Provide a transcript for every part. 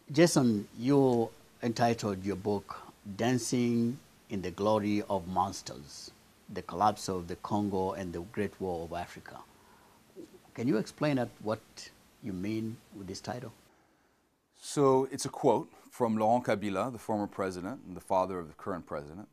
Jason, you entitled your book Dancing in the Glory of Monsters, The Collapse of the Congo and the Great War of Africa. Can you explain what you mean with this title? So it's a quote from Laurent Kabila, the former president and the father of the current president.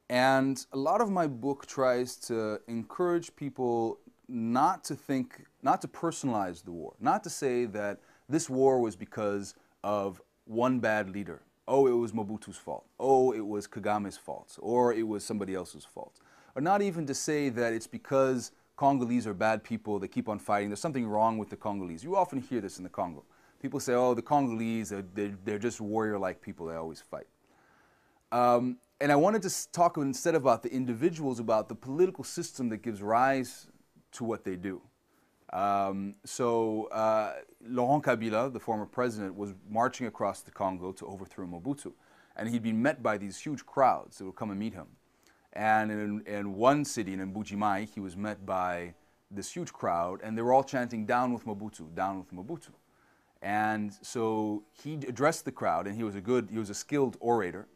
And a lot of my book tries to encourage people not to think, not to personalize the war, not to say that this war was because of one bad leader. Oh, it was Mobutu's fault. Oh, it was Kagame's fault. Or it was somebody else's fault. Or not even to say that it's because Congolese are bad people, they keep on fighting. There's something wrong with the Congolese. You often hear this in the Congo. People say, oh, the Congolese, they're just warrior-like people, they always fight. And I wanted to talk instead about the individuals, about the political system that gives rise to what they do. Laurent Kabila, the former president, was marching across the Congo to overthrow Mobutu. And he'd been met by these huge crowds that would come and meet him. And in one city, in Mbujimai, he was met by this huge crowd, and they were all chanting, down with Mobutu, down with Mobutu. And so he addressed the crowd, and he was a skilled orator.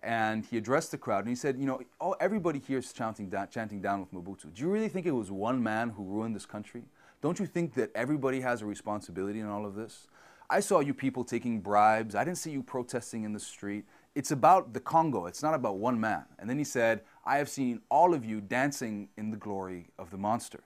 And he addressed the crowd, and he said, you know, oh, everybody here is chanting down with Mobutu. Do you really think it was one man who ruined this country? Don't you think that everybody has a responsibility in all of this? I saw you people taking bribes. I didn't see you protesting in the street. It's about the Congo. It's not about one man. And then he said, I have seen all of you dancing in the glory of the monster.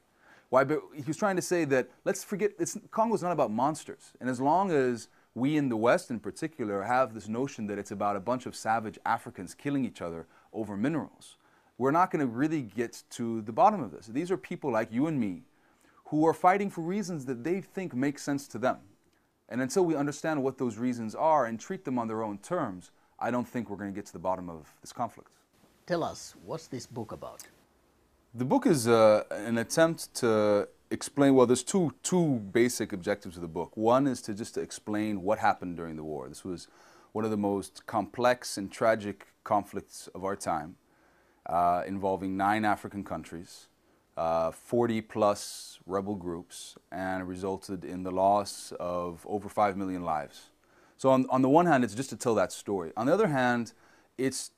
Why? But he was trying to say that let's forget, Congo's not about monsters. And as long as we in the West in particular have this notion that it's about a bunch of savage Africans killing each other over minerals, we're not going to really get to the bottom of this. These are people like you and me who are fighting for reasons that they think make sense to them. And until we understand what those reasons are and treat them on their own terms, I don't think we're going to get to the bottom of this conflict. Tell us, what's this book about? The book is an attempt to explain, well, there's two basic objectives of the book. One is to explain what happened during the war. This was one of the most complex and tragic conflicts of our time, involving 9 African countries, 40 plus rebel groups, and resulted in the loss of over 5 million lives. So on the one hand, it's just to tell that story. On the other hand, it's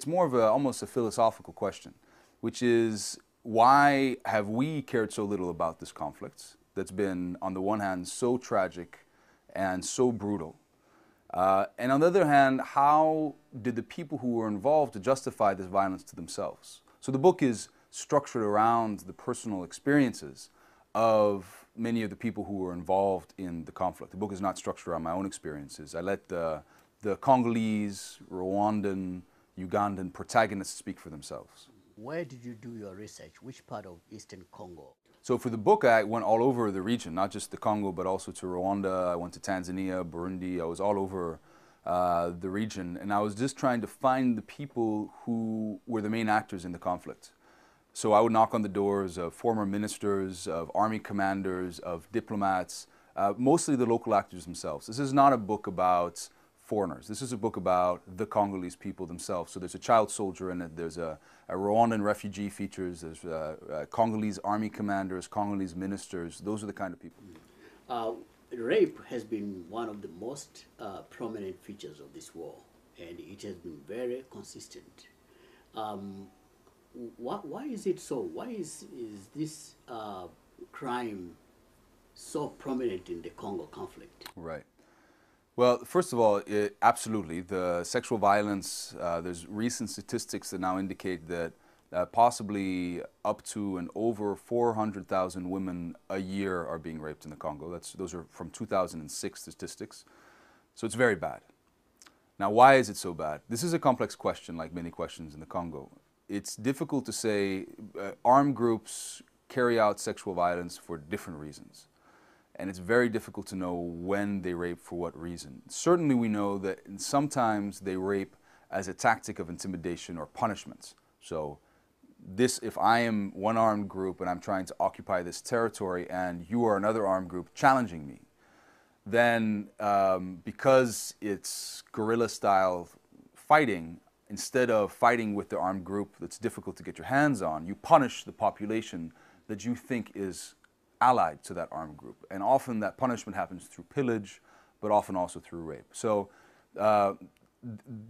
more of almost a philosophical question, which is, why have we cared so little about this conflict that's been, on the one hand, so tragic and so brutal? And on the other hand, how did the people who were involved to justify this violence to themselves? So the book is structured around the personal experiences of many of the people who were involved in the conflict. The book is not structured around my own experiences. I let the Congolese, Rwandan, Ugandan protagonists speak for themselves. Where did you do your research? Which part of Eastern Congo? So for the book, I went all over the region, not just the Congo, but also to Rwanda. I went to Tanzania, Burundi. I was all over the region. And I was just trying to find the people who were the main actors in the conflict. So I would knock on the doors of former ministers, of army commanders, of diplomats, mostly the local actors themselves. This is not a book about foreigners. This is a book about the Congolese people themselves. So there's a child soldier in it, there's a Rwandan refugee features, there's Congolese army commanders, Congolese ministers. Those are the kind of people. Rape has been one of the most prominent features of this war, and it has been very consistent. Why is it so? Why is this crime so prominent in the Congo conflict? Right. Well, first of all, absolutely. The sexual violence, there's recent statistics that now indicate that possibly up to and over 400,000 women a year are being raped in the Congo. Those are from 2006 statistics. So it's very bad. Now, why is it so bad? This is a complex question, like many questions in the Congo. It's difficult to say. Armed groups carry out sexual violence for different reasons. And it's very difficult to know when they rape for what reason. Certainly we know that sometimes they rape as a tactic of intimidation or punishment. So if I am one armed group and I'm trying to occupy this territory and you are another armed group challenging me, then because it's guerrilla style fighting, instead of fighting with the armed group that's difficult to get your hands on, you punish the population that you think is allied to that armed group. And often that punishment happens through pillage, but often also through rape. So uh,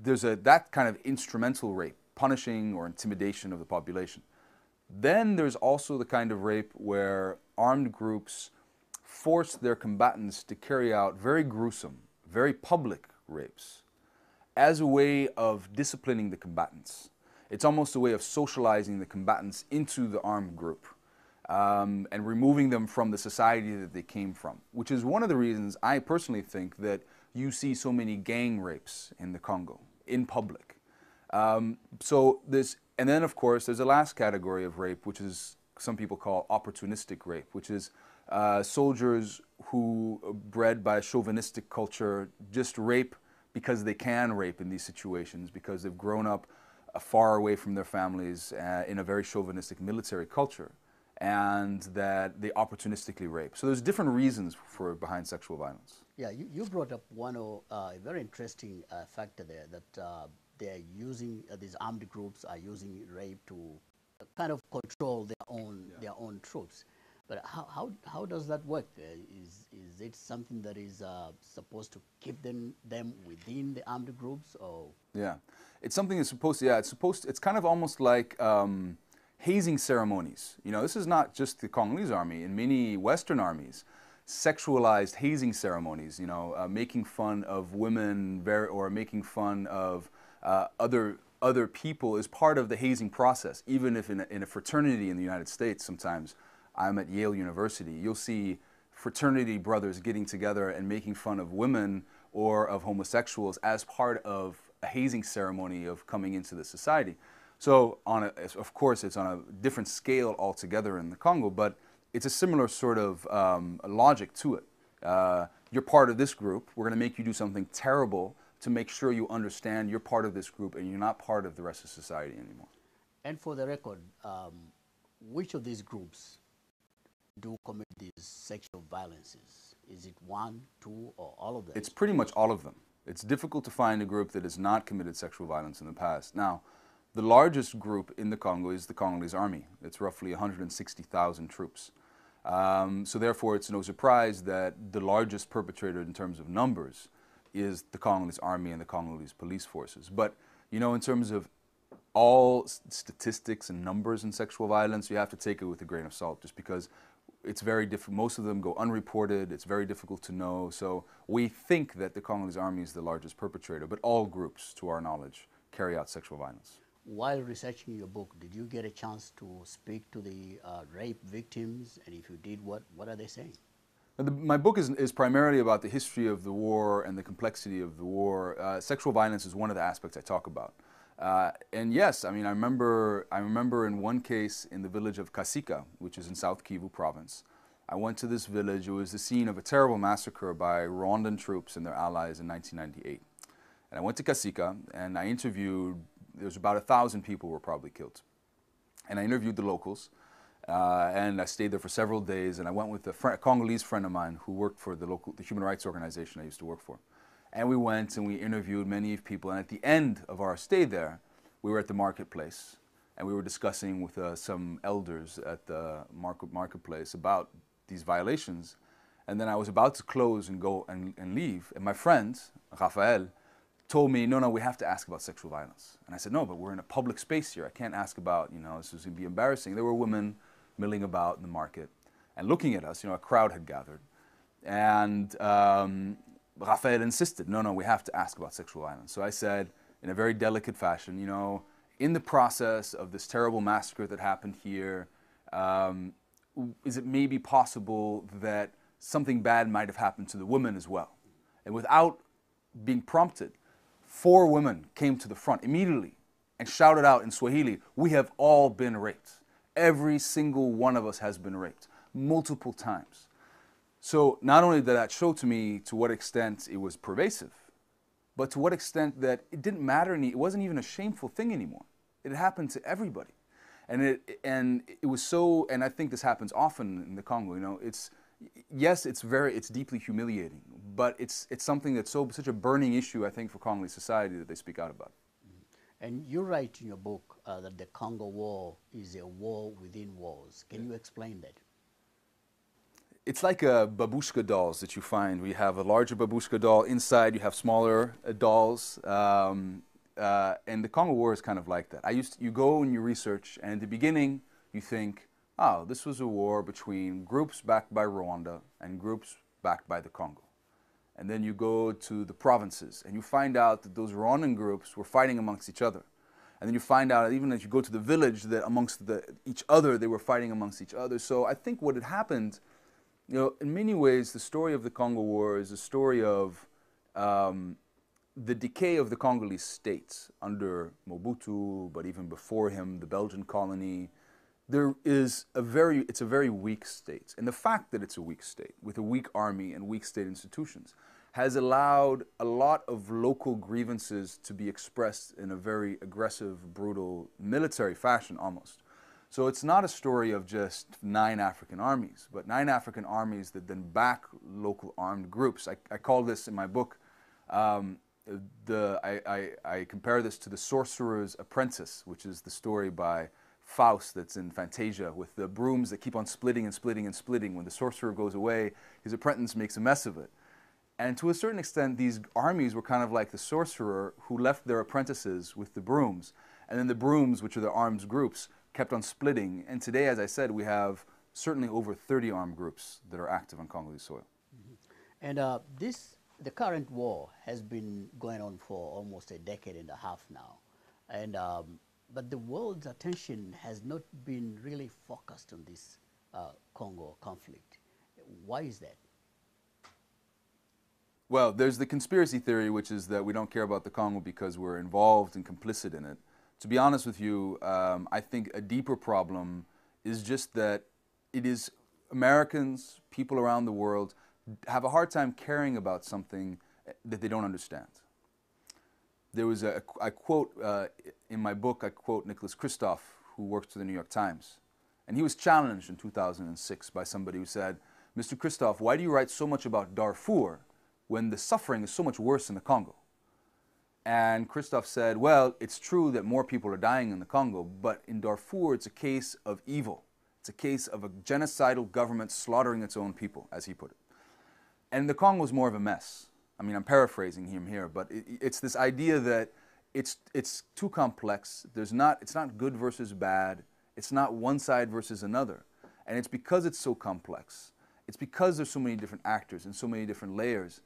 there's that kind of instrumental rape, punishing or intimidation of the population. Then there's also the kind of rape where armed groups force their combatants to carry out very gruesome, very public rapes as a way of disciplining the combatants. It's almost a way of socializing the combatants into the armed group and removing them from the society that they came from, which is one of the reasons I personally think that you see so many gang rapes in the Congo, in public. And then of course there's a last category of rape, which is some people call opportunistic rape, which is soldiers who, bred by a chauvinistic culture, just rape because they can rape in these situations, because they've grown up far away from their families in a very chauvinistic military culture, and that they opportunistically rape. So there's different reasons behind sexual violence. Yeah, you brought up one very interesting factor there, that they're using, these armed groups are using rape to kind of control their own troops. But how does that work? Is it something that is supposed to keep them within the armed groups, or? Yeah, it's something that's supposed to, it's kind of almost like hazing ceremonies. You know, this is not just the Congolese army. In many Western armies, sexualized hazing ceremonies, you know, making fun of women or making fun of other people is part of the hazing process. Even if in a fraternity in the United States, sometimes I'm at Yale University, you'll see fraternity brothers getting together and making fun of women or of homosexuals as part of a hazing ceremony of coming into the society. So of course it's on a different scale altogether in the Congo, but it's a similar sort of logic to it. You're part of this group, we're going to make you do something terrible to make sure you understand you're part of this group and you're not part of the rest of society anymore. And for the record, which of these groups do commit these sexual violences? Is it one, two, or all of them? It's pretty much all of them. It's difficult to find a group that has not committed sexual violence in the past. Now, the largest group in the Congo is the Congolese army. It's roughly 160,000 troops. So therefore, it's no surprise that the largest perpetrator in terms of numbers is the Congolese army and the Congolese police forces. But, you know, in terms of all statistics and numbers in sexual violence, you have to take it with a grain of salt, just because it's very difficult. Most of them go unreported. It's very difficult to know. So we think that the Congolese army is the largest perpetrator, but all groups, to our knowledge, carry out sexual violence. While researching your book, did you get a chance to speak to the rape victims? And if you did, what are they saying? My book is primarily about the history of the war and the complexity of the war. Sexual violence is one of the aspects I talk about. And yes, I mean, I remember in one case in the village of Kasika, which is in South Kivu province. I went to this village. It was the scene of a terrible massacre by Rwandan troops and their allies in 1998. And I went to Kasika and I interviewed, there's about 1,000 people were probably killed. And I interviewed the locals. And I stayed there for several days, and I went with a Congolese friend of mine who worked for the human rights organization I used to work for. And we went and we interviewed many people, and at the end of our stay there, we were at the marketplace, and we were discussing with some elders at the marketplace about these violations. And then I was about to close and go and leave, and my friend, Rafael, told me, no, we have to ask about sexual violence. And I said, no, but we're in a public space here. I can't ask about, you know, this is going to be embarrassing. There were women milling about in the market and looking at us. You know, a crowd had gathered. And Rafael insisted, no, we have to ask about sexual violence. So I said, in a very delicate fashion, you know, in the process of this terrible massacre that happened here, is it maybe possible that something bad might have happened to the women as well? And without being prompted, 4 women came to the front immediately and shouted out in Swahili, "We have all been raped. Every single one of us has been raped, multiple times." So not only did that show to me to what extent it was pervasive, but to what extent that it didn't matter, it wasn't even a shameful thing anymore. It happened to everybody. And it was so, and I think this happens often in the Congo, you know, yes, it's deeply humiliating, but it's something that's such a burning issue, I think, for Congolese society that they speak out about. And you write in your book that the Congo War is a war within wars. Can you explain that? It's like babushka dolls that you find. We have a larger babushka doll. Inside, you have smaller dolls. And the Congo War is kind of like that. You go and you research, and in the beginning, you think, oh, this was a war between groups backed by Rwanda and groups backed by the Congo. And then you go to the provinces, and you find out that those Rwandan groups were fighting amongst each other. And then you find out, even as you go to the village, that amongst each other, they were fighting amongst each other. So I think what had happened, you know, in many ways, the story of the Congo War is a story of the decay of the Congolese states under Mobutu, but even before him, the Belgian colony. It's a very weak state. And the fact that it's a weak state, with a weak army and weak state institutions, has allowed a lot of local grievances to be expressed in a very aggressive, brutal, military fashion almost. So it's not a story of just 9 African armies, but 9 African armies that then back local armed groups. I call this in my book, I compare this to The Sorcerer's Apprentice, which is the story by Faust that's in Fantasia, with the brooms that keep on splitting and splitting and splitting. When the sorcerer goes away, his apprentice makes a mess of it. And to a certain extent, these armies were kind of like the sorcerer who left their apprentices with the brooms. And then the brooms, which are the armed groups, kept on splitting. And today, as I said, we have certainly over 30 armed groups that are active on Congolese soil. Mm-hmm. And the current war has been going on for almost a decade and a half now. And but the world's attention has not been really focused on this Congo conflict. Why is that? Well, there's the conspiracy theory, which is that we don't care about the Congo because we're involved and complicit in it. To be honest with you, I think a deeper problem is just that it is Americans, people around the world, have a hard time caring about something that they don't understand. There was I quote, in my book, I quote Nicholas Kristof, who works for the New York Times. And he was challenged in 2006 by somebody who said, Mr. Kristof, why do you write so much about Darfur when the suffering is so much worse in the Congo? And Kristof said, well, it's true that more people are dying in the Congo, but in Darfur it's a case of evil. It's a case of a genocidal government slaughtering its own people, as he put it. And the Congo is more of a mess. I mean, I'm paraphrasing him here, but it's this idea that it's too complex. It's not good versus bad. It's not one side versus another. And it's because it's so complex. It's because there's so many different actors and so many different layers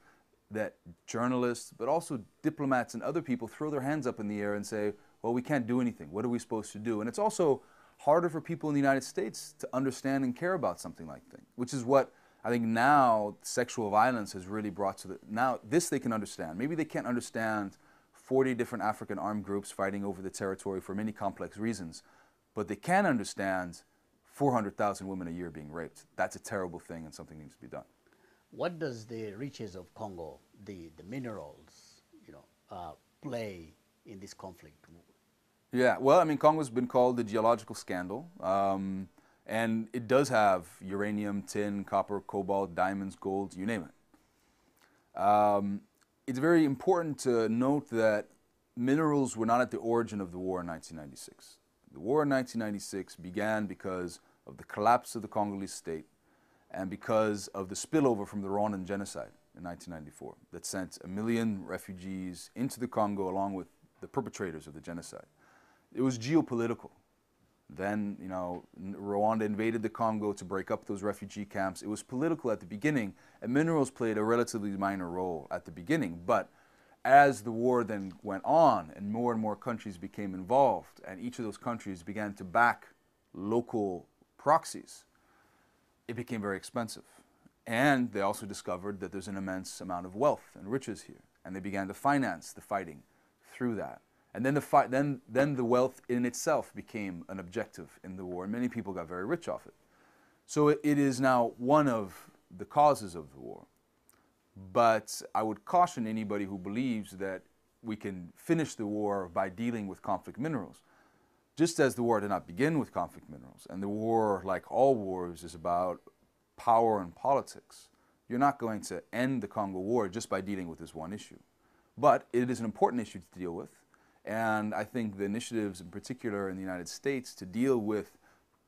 that journalists, but also diplomats and other people throw their hands up in the air and say, well, we can't do anything. What are we supposed to do? And it's also harder for people in the United States to understand and care about something like that, which is what I think now sexual violence has really brought to now this they can understand. Maybe they can't understand 40 different African armed groups fighting over the territory for many complex reasons, but they can understand 400,000 women a year being raped. That's a terrible thing and something needs to be done. What does the riches of Congo, the minerals, play in this conflict? Yeah, well, I mean, Congo's been called the geological scandal. And it does have uranium, tin, copper, cobalt, diamonds, gold, you name it. It's very important to note that minerals were not at the origin of the war in 1996. The war in 1996 began because of the collapse of the Congolese state and because of the spillover from the Rwandan genocide in 1994 that sent 1 million refugees into the Congo along with the perpetrators of the genocide. It was geopolitical. Then, Rwanda invaded the Congo to break up those refugee camps. It was political at the beginning, and minerals played a relatively minor role at the beginning. But as the war then went on and more countries became involved, and each of those countries began to back local proxies, it became very expensive. And they also discovered that there's an immense amount of wealth and riches here, and they began to finance the fighting through that. And then the wealth in itself became an objective in the war, and many people got very rich off it. So it is now one of the causes of the war. But I would caution anybody who believes that we can finish the war by dealing with conflict minerals. Just as the war did not begin with conflict minerals, and the war, like all wars, is about power and politics, you're not going to end the Congo War just by dealing with this one issue. But it is an important issue to deal with. And I think the initiatives in particular in the United States to deal with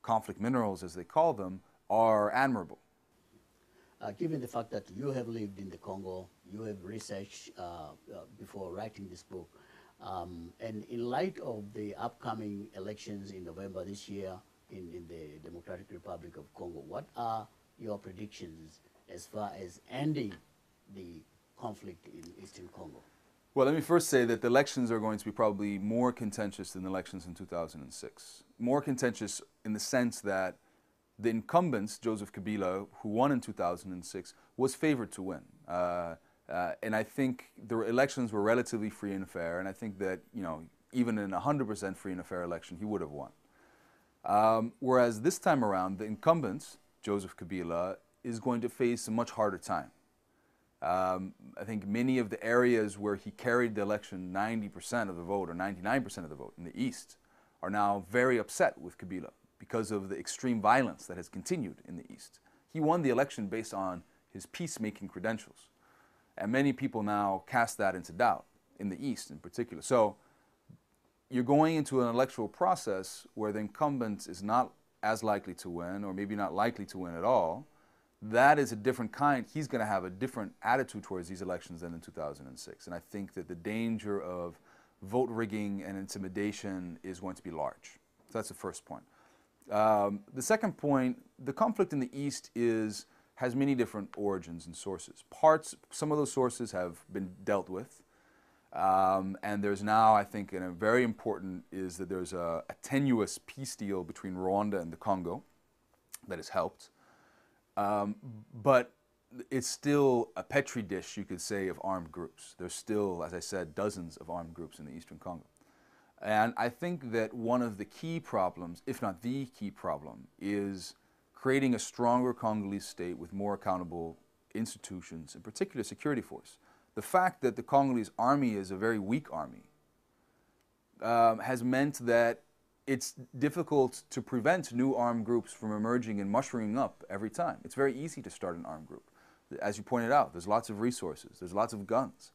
conflict minerals, as they call them, are admirable. given the fact that you have lived in the Congo, you have researched before writing this book, and in light of the upcoming elections in November this year in the Democratic Republic of Congo, what are your predictions as far as ending the conflict in Eastern Congo? Well, let me first say that the elections are going to be probably more contentious than the elections in 2006. More contentious in the sense that the incumbent, Joseph Kabila, who won in 2006, was favored to win. And I think the elections were relatively free and fair, and I think that, you know, even in a 100% free and fair election, he would have won. Whereas this time around, the incumbent, Joseph Kabila, is going to face a much harder time. I think many of the areas where he carried the election 90% of the vote or 99% of the vote in the East are now very upset with Kabila because of the extreme violence that has continued in the East. He won the election based on his peacemaking credentials. And many people now cast that into doubt, in the East in particular. So you're going into an electoral process where the incumbent is not as likely to win, or maybe not likely to win at all. That is a different kind. He's going to have a different attitude towards these elections than in 2006. And I think that the danger of vote rigging and intimidation is going to be large. So that's the first point. The second point, the conflict in the East has many different origins and sources. Some of those sources have been dealt with. And there's now, I think, a very important is that there's a tenuous peace deal between Rwanda and the Congo that has helped. But it's still a petri dish, you could say, of armed groups. There's still, as I said, dozens of armed groups in the Eastern Congo. And I think that one of the key problems, if not the key problem, is creating a stronger Congolese state with more accountable institutions, in particular security force. The fact that the Congolese army is a very weak army has meant that it's difficult to prevent new armed groups from emerging and mushrooming up every time. It's very easy to start an armed group. As you pointed out, there's lots of resources, there's lots of guns,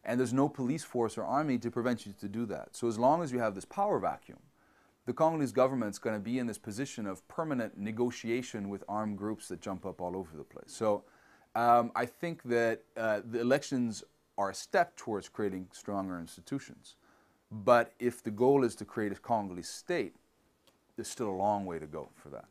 and there's no police force or army to prevent you to do that. So as long as you have this power vacuum, the Congolese government's going to be in this position of permanent negotiation with armed groups that jump up all over the place. So I think that the elections are a step towards creating stronger institutions. But if the goal is to create a Congolese state, there's still a long way to go for that.